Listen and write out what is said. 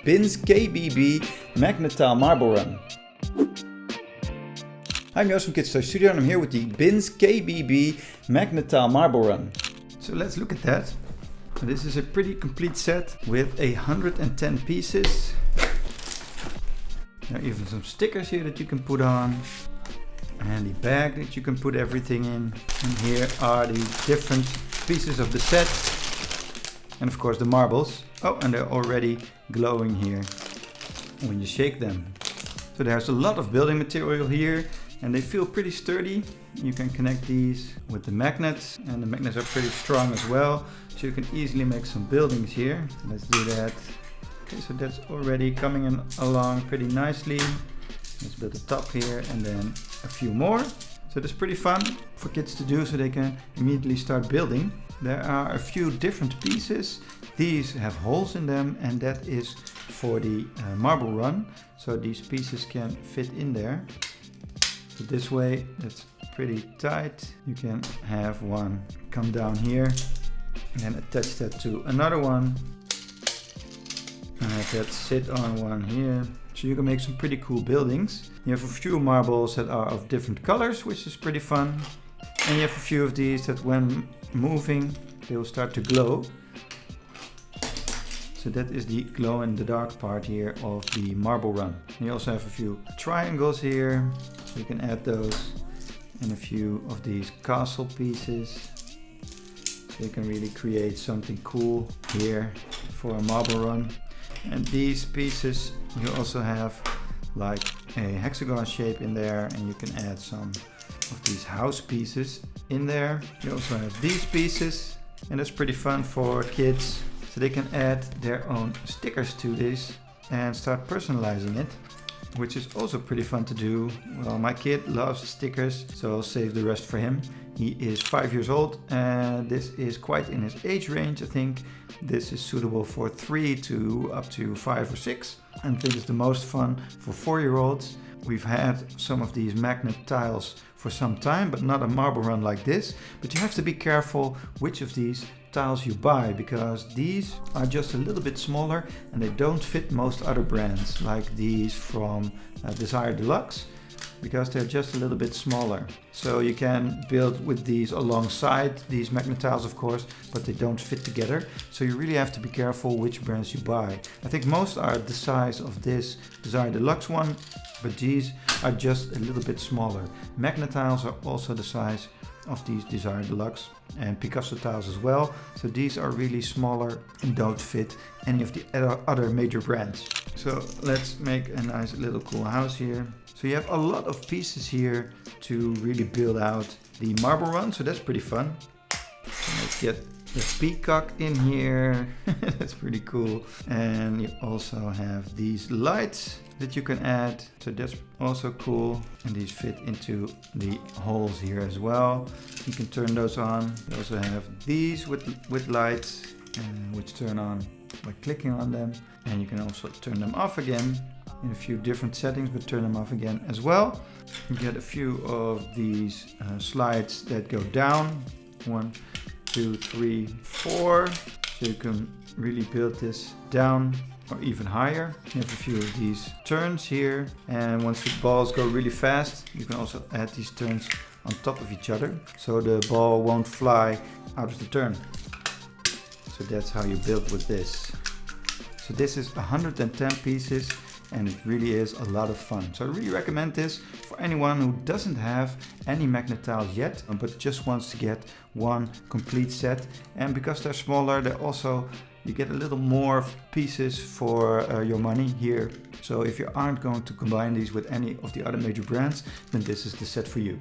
BINZKBB magnet tile marble run. I'm Joost from Kids Toy Studio and I'm here with the BINZKBB magnet tile marble run. So let's look at that. This is a pretty complete set with 110 pieces. There are even some stickers here that you can put on. And the bag that you can put everything in. And here are the different pieces of the set. And of course the marbles. Oh, and they're already glowing here when you shake them. So there's a lot of building material here and they feel pretty sturdy. You can connect these with the magnets and the magnets are pretty strong as well. So you can easily make some buildings here. So let's do that. Okay, so that's already coming in along pretty nicely. Let's build the top here and then a few more. So that's pretty fun for kids to do so they can immediately start building. There are a few different pieces. These have holes in them and that is for the marble run. So these pieces can fit in there. So this way it's pretty tight. You can have one come down here and then attach that to another one. And have that sit on one here. So you can make some pretty cool buildings. You have a few marbles that are of different colors, which is pretty fun. And you have a few of these that when moving, they will start to glow. So that is the glow in the dark part here of the marble run. And you also have a few triangles here, so you can add those. And a few of these castle pieces. So you can really create something cool here for a marble run. And these pieces you also have like a hexagon shape in there and you can add some of these house pieces in there. You also have these pieces and that's pretty fun for kids. So they can add their own stickers to this and start personalizing it, which is also pretty fun to do. Well, my kid loves stickers, so I'll save the rest for him. He is 5 years old and this is quite in his age range. I think this is suitable for 3 to up to 5 or 6. And I think it's the most fun for 4-year-olds. We've had some of these magnet tiles for some time, but not a marble run like this. But you have to be careful which of these tiles you buy, because these are just a little bit smaller and they don't fit most other brands like these from Desire Deluxe, because they're just a little bit smaller. So you can build with these alongside these magnet tiles, of course, but they don't fit together. So you really have to be careful which brands you buy. I think most are the size of this Desire Deluxe one, but these are just a little bit smaller. Magnet tiles are also the size of these Desire Deluxe and Picasso tiles as well. So these are really smaller and don't fit any of the other major brands. So let's make a nice little cool house here. So you have a lot of pieces here to really build out the marble run. So that's pretty fun. Let's get the peacock in here. That's pretty cool. And you also have these lights that you can add. So that's also cool. And these fit into the holes here as well. You can turn those on. You also have these with lights which turn on by clicking on them. And you can also turn them off again in a few different settings, but turn them off again as well. You get a few of these slides that go down. 1, 2, 3, 4. So you can really build this down or even higher. You have a few of these turns here, and once the balls go really fast, you can also add these turns on top of each other, so the ball won't fly out of the turn. So that's how you build with this. So this is 110 pieces and it really is a lot of fun. So I really recommend this for anyone who doesn't have any magnet tiles yet, but just wants to get one complete set. And because they're smaller, they're also, you get a little more pieces for your money here. So if you aren't going to combine these with any of the other major brands, then this is the set for you.